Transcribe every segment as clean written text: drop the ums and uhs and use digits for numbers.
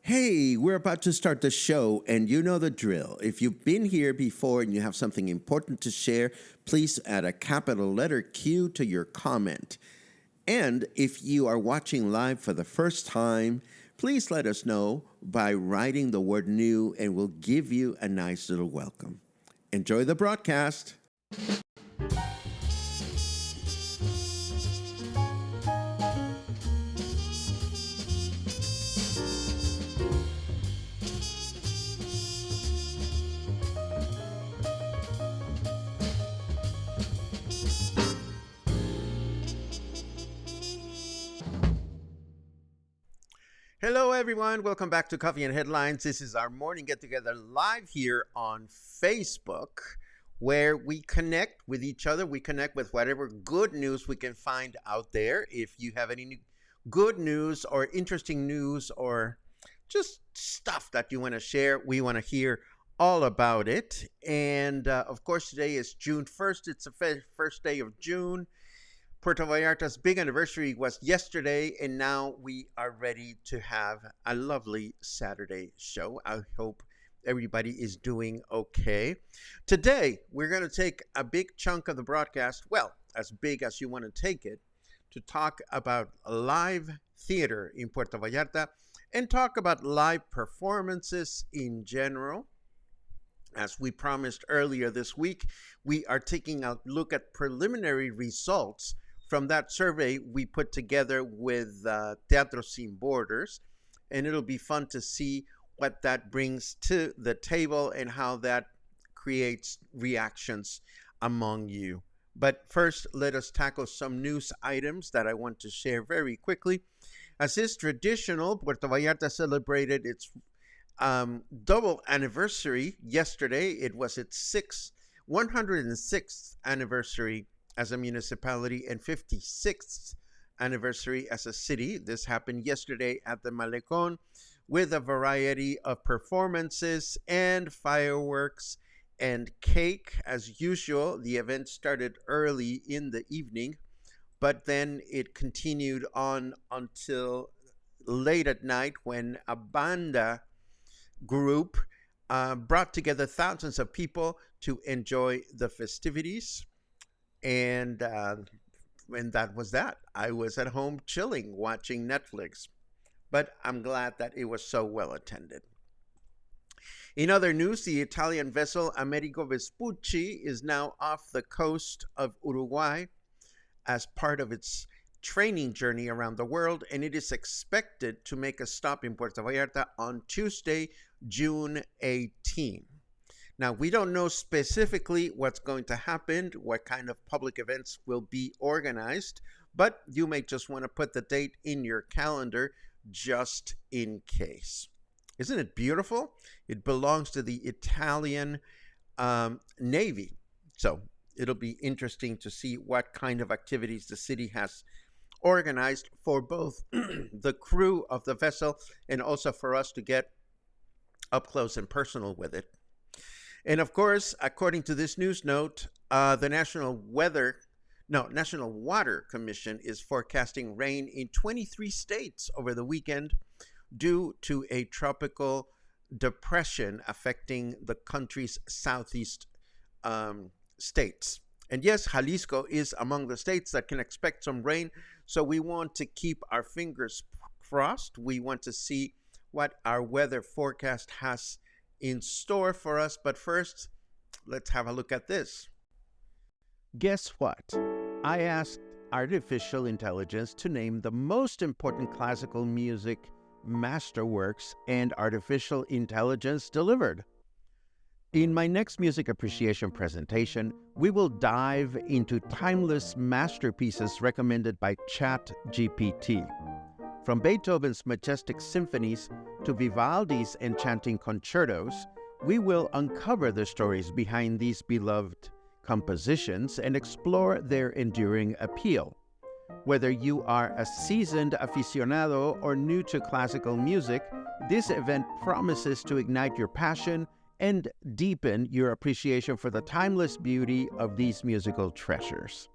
Hey, we're about to start the show, and you know the drill. If you've been here before and you have something important to share, please add a capital letter Q to your comment. And if you are watching live for the first time, please let us know by writing the word new, and we'll give you a nice little welcome. Enjoy the broadcast. Hello, everyone. Welcome back to Coffee and Headlines. This is our morning get-together live here on Facebook, where we connect with each other. We connect with whatever good news we can find out there. If you have any good news or interesting news or just stuff that you want to share, we want to hear all about it. And, of course, today is June 1st. It's the first day of June. Puerto Vallarta's big anniversary was yesterday, and now we are ready to have a lovely Saturday show. I hope everybody is doing okay. Today, we're going to take a big chunk of the broadcast, well, as big as you want to take it, to talk about live theater in Puerto Vallarta and talk about live performances in general. As we promised earlier this week, we are taking a look at preliminary results from that survey we put together with Teatro Sin Borders, and it'll be fun to see what that brings to the table and how that creates reactions among you. But first, let us tackle some news items that I want to share very quickly. As is traditional, Puerto Vallarta celebrated its double anniversary yesterday. It was its 106th anniversary as a municipality and 56th anniversary as a city. This happened yesterday at the Malecón with a variety of performances and fireworks and cake. As usual, the event started early in the evening, but then it continued on until late at night when a banda group brought together thousands of people to enjoy the festivities. And that was that. I was at home chilling, watching Netflix. But I'm glad that it was so well attended. In other news, the Italian vessel Amerigo Vespucci is now off the coast of Uruguay as part of its training journey around the world, and it is expected to make a stop in Puerto Vallarta on Tuesday, June 18. Now, we don't know specifically what's going to happen, what kind of public events will be organized, but you may just want to put the date in your calendar just in case. Isn't it beautiful? It belongs to the Italian Navy. So it'll be interesting to see what kind of activities the city has organized for both the crew of the vessel and also for us to get up close and personal with it. And of course, according to this news note, the National Water Commission is forecasting rain in 23 states over the weekend due to a tropical depression affecting the country's southeast states. And yes, Jalisco is among the states that can expect some rain. So we want to keep our fingers crossed. We want to see what our weather forecast has in store for us. But first, let's have a look at this. Guess what? I asked artificial intelligence to name the most important classical music masterworks, and artificial intelligence delivered. In my next music appreciation presentation, we will dive into timeless masterpieces recommended by ChatGPT. From Beethoven's majestic symphonies to Vivaldi's enchanting concertos, we will uncover the stories behind these beloved compositions and explore their enduring appeal. Whether you are a seasoned aficionado or new to classical music, this event promises to ignite your passion and deepen your appreciation for the timeless beauty of these musical treasures.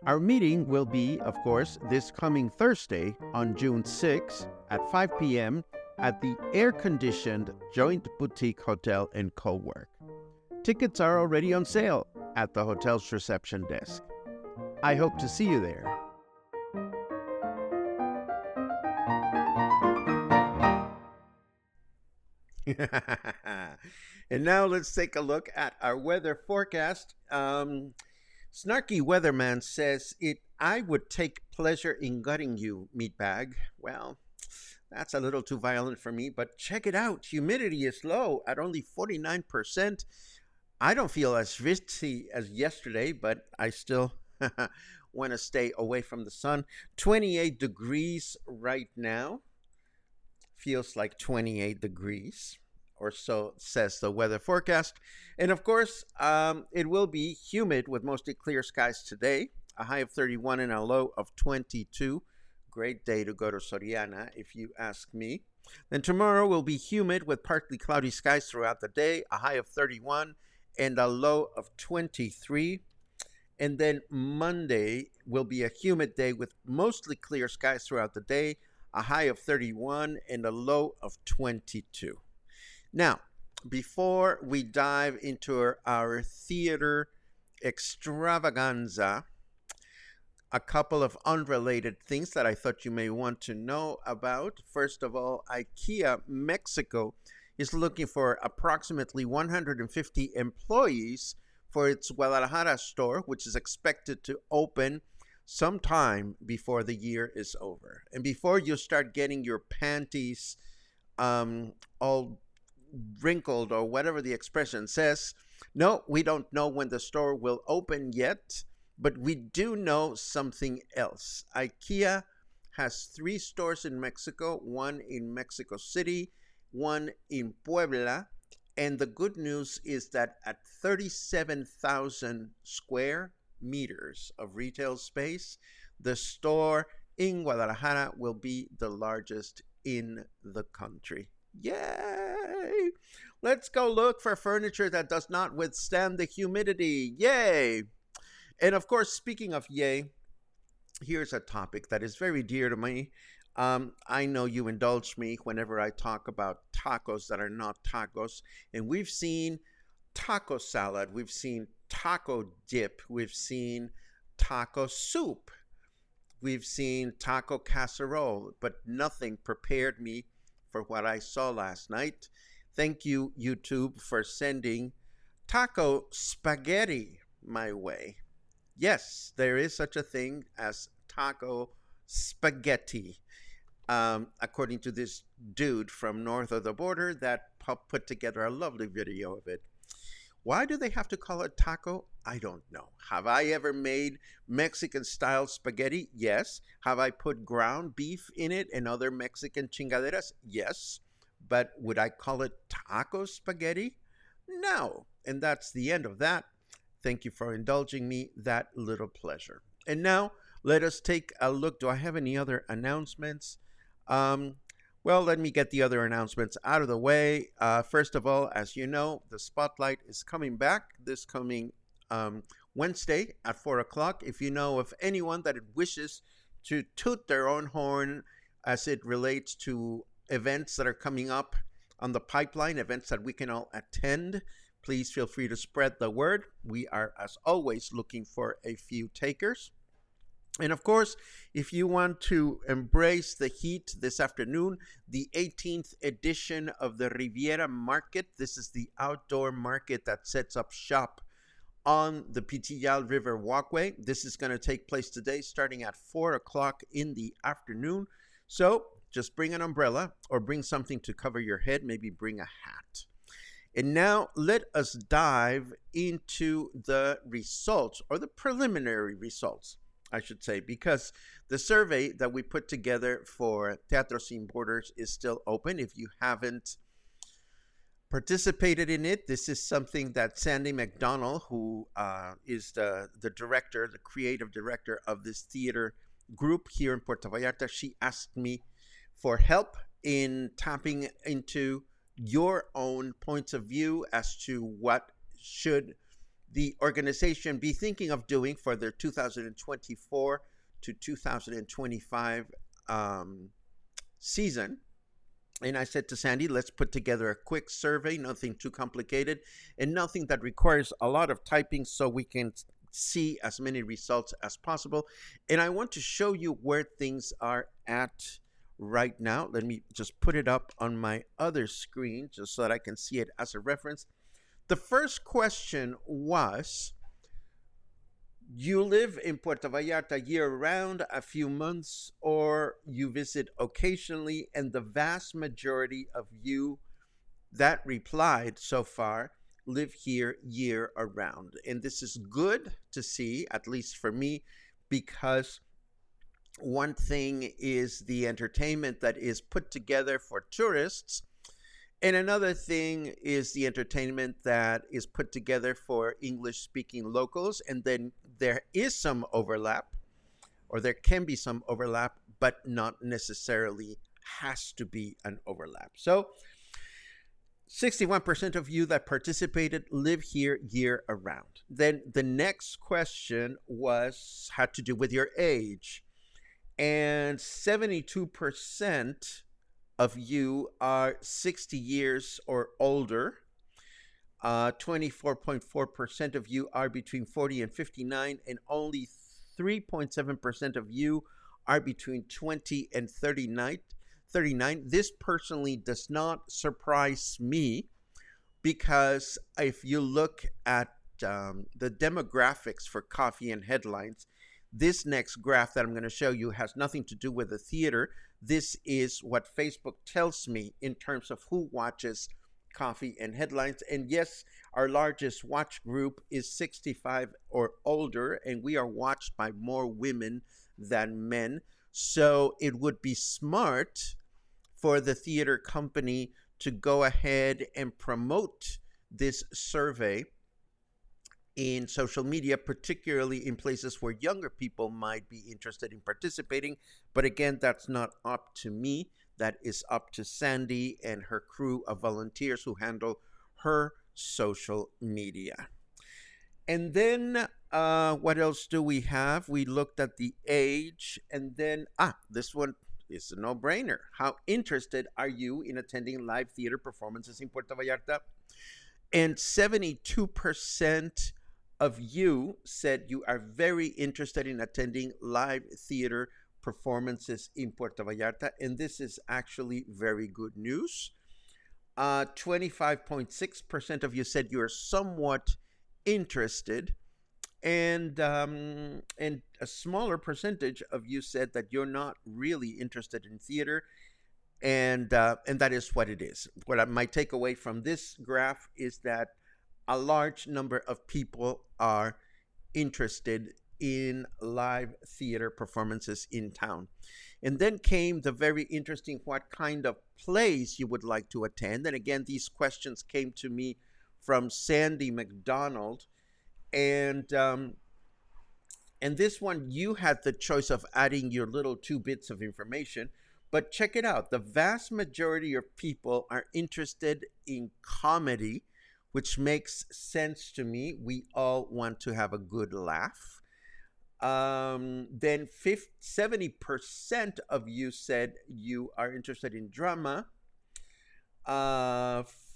Our meeting will be, of course, this coming Thursday on June 6 at 5 p.m. at the air-conditioned Joint Boutique Hotel and Co-work. Tickets are already on sale at the hotel's reception desk. I hope to see you there. And now let's take a look at our weather forecast. Snarky Weatherman says, I would take pleasure in gutting you, meatbag. Well, that's a little too violent for me, but check it out. Humidity is low at only 49%. I don't feel as risky as yesterday, but I still want to stay away from the sun. 28 degrees right now. Feels like 28 degrees or so, says the weather forecast. And of course, it will be humid with mostly clear skies today. A high of 31 and a low of 22. Great day to go to Soriana, if you ask me. Then tomorrow will be humid with partly cloudy skies throughout the day. A high of 31 and a low of 23. And then Monday will be a humid day with mostly clear skies throughout the day. A high of 31 and a low of 22. Now, before we dive into our theater extravaganza, a couple of unrelated things that I thought you may want to know about. First of all, Ikea Mexico is looking for approximately 150 employees for its Guadalajara store, which is expected to open sometime before the year is over. And before you start getting your panties all wrinkled or whatever the expression says, no, we don't know when the store will open yet, but we do know something else. IKEA has 3 stores in Mexico, one in Mexico City, one in Puebla, and the good news is that at 37,000 square meters of retail space, the store in Guadalajara will be the largest in the country. Yay! Let's go look for furniture that does not withstand the humidity. Yay! And of course, speaking of yay, here's a topic that is very dear to me. I know you indulge me whenever I talk about tacos that are not tacos. And we've seen taco salad, we've seen taco dip, we've seen taco soup, we've seen taco casserole, but nothing prepared me for what I saw last night. Thank you, YouTube, for sending taco spaghetti my way. Yes, there is such a thing as taco spaghetti, according to this dude from north of the border that put together a lovely video of it. Why do they have to call it taco? I don't know. Have I ever made Mexican-style spaghetti? Yes. Have I put ground beef in it and other Mexican chingaderas? Yes. But would I call it taco spaghetti? No. And that's the end of that. Thank you for indulging me that little pleasure. And now, let us take a look. Do I have any other announcements? Well, let me get the other announcements out of the way. First of all, as you know, the Spotlight is coming back this coming Wednesday at 4 o'clock. If you know of anyone that wishes to toot their own horn as it relates to events that are coming up on the pipeline, events that we can all attend, Please feel free to spread the word. We are, as always, looking for a few takers. And of course, if you want to embrace the heat this afternoon, the 18th edition of the Riviera Market, this is the outdoor market that sets up shop on the Pitillal River Walkway. This is going to take place today starting at 4 o'clock in the afternoon. So just bring an umbrella or bring something to cover your head, maybe bring a hat. And now let us dive into the results, or the preliminary results, I should say, because the survey that we put together for Teatro Sin Borders is still open. If you haven't participated in it, this is something that Sandy McDonald, who is the director, the creative director of this theater group here in Puerto Vallarta, she asked me for help in tapping into your own points of view as to what should the organization be thinking of doing for their 2024 to 2025 season. And I said to Sandy, let's put together a quick survey, nothing too complicated and nothing that requires a lot of typing, so we can see as many results as possible. And I want to show you where things are at right now. Let me just put it up on my other screen just so that I can see it as a reference. The first question was, you live in Puerto Vallarta year-round, a few months, or you visit occasionally? And the vast majority of you that replied so far live here year-round. And this is good to see, at least for me, because one thing is the entertainment that is put together for tourists, and another thing is the entertainment that is put together for English-speaking locals. And then there is some overlap, or there can be some overlap, but not necessarily has to be an overlap. So 61% of you that participated live here year-round. Then the next question had to do with your age. And 72% of you are 60 years or older. 24.4% of you are between 40 and 59, and only 3.7% of you are between 20 and 39. This personally does not surprise me, because if you look at the demographics for Coffee and Headlines, this next graph that I'm going to show you has nothing to do with the theater. This is what Facebook tells me in terms of who watches Coffee and Headlines. And yes, our largest watch group is 65 or older, and we are watched by more women than men. So it would be smart for the theater company to go ahead and promote this survey in social media, particularly in places where younger people might be interested in participating. But again, that's not up to me. That is up to Sandy and her crew of volunteers who handle her social media. And then what else do we have? We looked at the age, and then, this one is a no-brainer. How interested are you in attending live theater performances in Puerto Vallarta? And 72% of you said you are very interested in attending live theater performances in Puerto Vallarta, and this is actually very good news. 25.6% of you said you are somewhat interested, and a smaller percentage of you said that you're not really interested in theater, and that is what it is. What my takeaway from this graph is that a large number of people are interested in live theater performances in town. And then came the very interesting, what kind of plays you would like to attend. And again, these questions came to me from Sandy McDonald. And this one, you had the choice of adding your little 2 bits of information. But check it out. The vast majority of people are interested in comedy, which makes sense to me. We all want to have a good laugh. Then 70% of you said you are interested in drama.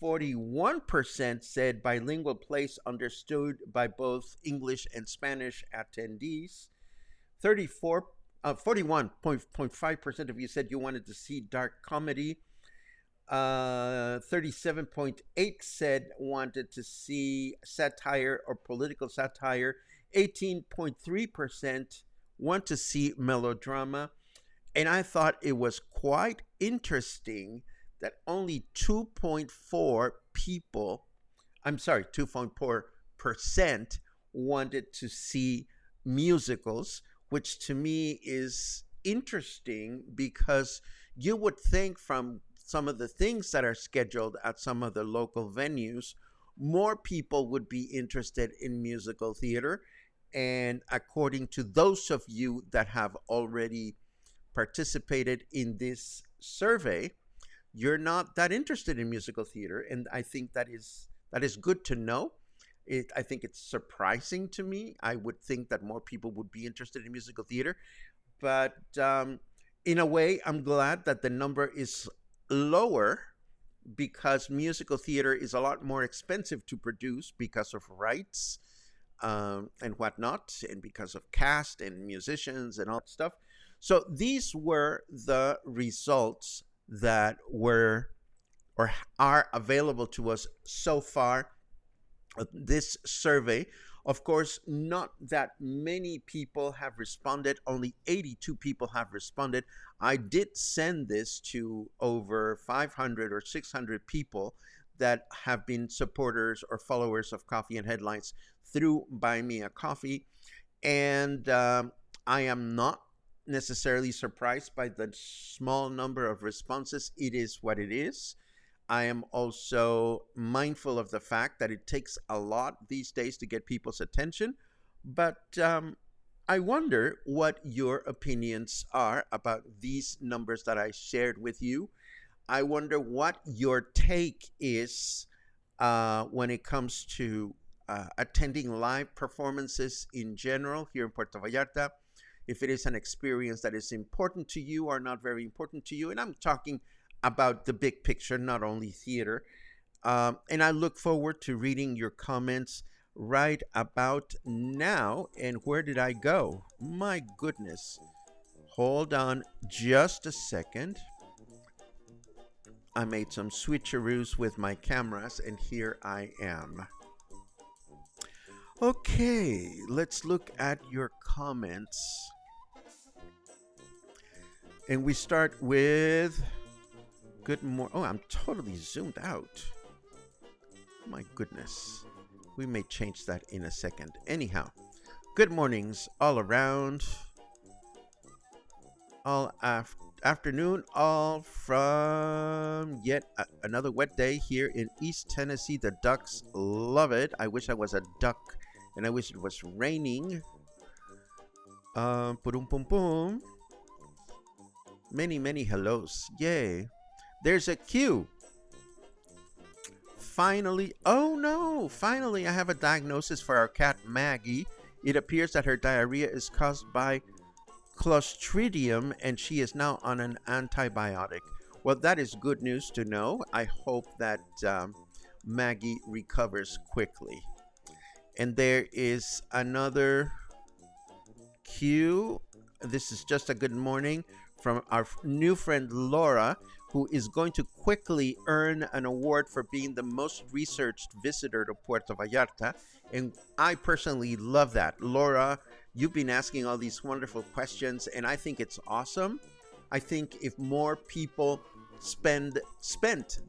41% said bilingual place understood by both English and Spanish attendees. 41.5% of you said you wanted to see dark comedy. 37.8 said wanted to see satire or political satire. 18.3% want to see melodrama. And I thought it was quite interesting that only 2.4 people, I'm sorry, 2.4% wanted to see musicals, which to me is interesting because you would think from some of the things that are scheduled at some of the local venues, more people would be interested in musical theater. And according to those of you that have already participated in this survey, you're not that interested in musical theater, and I think that is good to know. I think it's surprising to me. I would think that more people would be interested in musical theater, but in a way, I'm glad that the number is lower because musical theater is a lot more expensive to produce because of rights and whatnot, and because of cast and musicians and all that stuff. So these were the results that were or are available to us so far. This survey, of course, not that many people have responded. Only 82 people have responded. I did send this to over 500 or 600 people that have been supporters or followers of Coffee and Headlines through Buy Me a Coffee. And I am not necessarily surprised by the small number of responses. It is what it is. I am also mindful of the fact that it takes a lot these days to get people's attention. But I wonder what your opinions are about these numbers that I shared with you. I wonder what your take is when it comes to attending live performances in general here in Puerto Vallarta. If it is an experience that is important to you or not very important to you. And I'm talking about the big picture, not only theater. And I look forward to reading your comments right about now. And where did I go? My goodness. Hold on just a second. I made some switcheroos with my cameras, and here I am. Okay, let's look at your comments. And we start with good morning. Oh, I'm totally zoomed out. My goodness. We may change that in a second. Anyhow, good mornings all around. All afternoon, all from yet another wet day here in East Tennessee. The ducks love it. I wish I was a duck, and I wish it was raining. Boom, boom, boom. Many, many hellos. Yay. There's a queue. Finally. Oh no. Finally, I have a diagnosis for our cat Maggie. It appears that her diarrhea is caused by Clostridium, and she is now on an antibiotic. Well, that is good news to know. I hope that Maggie recovers quickly. And there is another cue. This is just a good morning from our new friend Laura, who is going to quickly earn an award for being the most researched visitor to Puerto Vallarta. And I personally love that. Laura, you've been asking all these wonderful questions, and I think it's awesome. I think if more people spent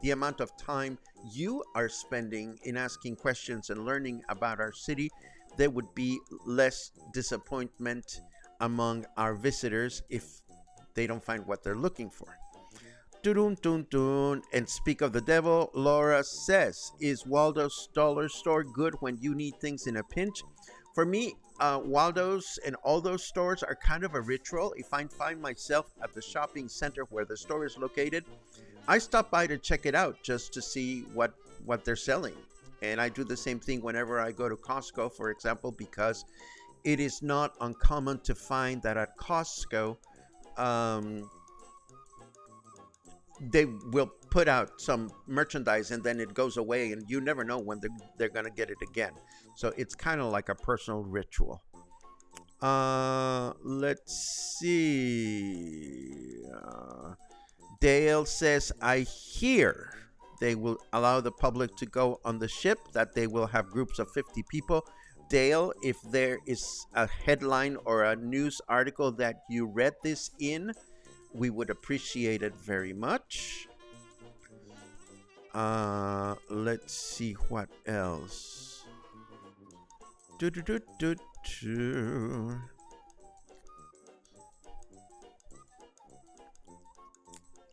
the amount of time you are spending in asking questions and learning about our city, there would be less disappointment among our visitors if they don't find what they're looking for. Dun, dun, dun. And speak of the devil, Laura says, is Waldo's dollar store good when you need things in a pinch? For me, Waldo's and all those stores are kind of a ritual. If I find myself at the shopping center where the store is located, I stop by to check it out just to see what they're selling. And I do the same thing whenever I go to Costco, for example, because it is not uncommon to find that at Costco, they will put out some merchandise and then it goes away and you never know when they're going to get it again. So it's kind of like a personal ritual. Let's see. Dale says, I hear they will allow the public to go on the ship, that they will have groups of 50 people. Dale, if there is a headline or a news article that you read this in, we would appreciate it very much. Let's see what else.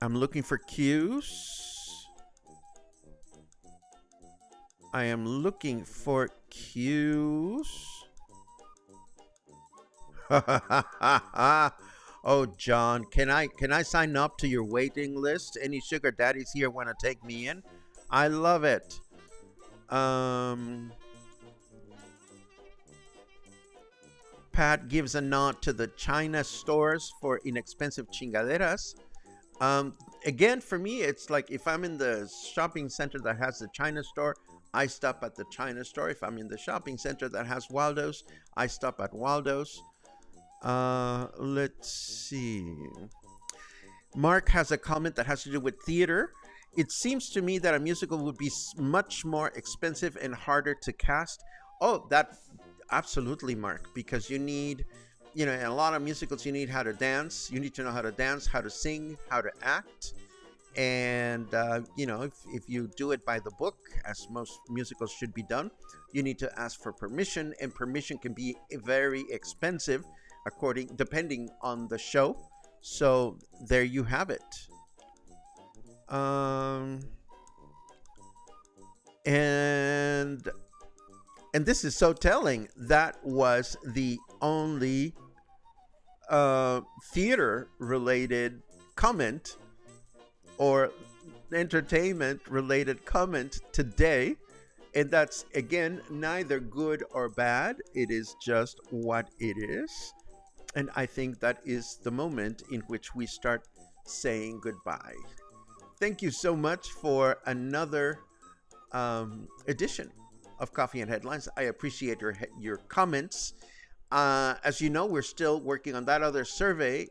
I'm looking for cues. I am looking for cues. Oh, John, can I sign up to your waiting list? Any sugar daddies here want to take me in? I love it. Pat gives a nod to the China stores for inexpensive chingaderas. Again, for me, it's like if I'm in the shopping center that has the China store, I stop at the China store. If I'm in the shopping center that has Waldo's, I stop at Waldo's. Let's see. Mark has a comment that has to do with theater. It seems to me that a musical would be much more expensive and harder to cast. Oh, that absolutely, Mark, because you need, in a lot of musicals, you need how to dance. You need to know how to dance, how to sing, how to act. And, if you do it by the book, as most musicals should be done, you need to ask for permission, and permission can be very expensive depending on the show. So there you have it. And this is so telling. That was the only theater related comment or entertainment related comment today. And that's, again, neither good or bad. It is just what it is. And I think that is the moment in which we start saying goodbye. Thank you so much for another edition of Coffee and Headlines. I appreciate your comments. As you know, we're still working on that other survey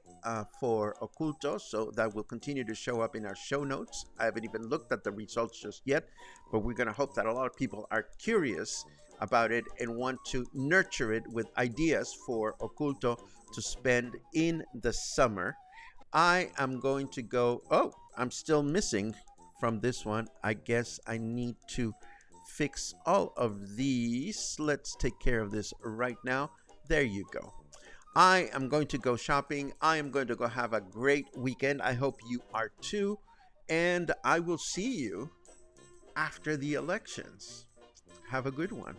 for Oculto, so that will continue to show up in our show notes. I haven't even looked at the results just yet, but we're going to hope that a lot of people are curious about it and want to nurture it with ideas for Oculto to spend in the summer. I am going to go, I'm still missing from this one. I guess I need to fix all of these. Let's take care of this right now. There you go. I am going to go shopping. I am going to go have a great weekend. I hope you are too. And I will see you after the elections. Have a good one.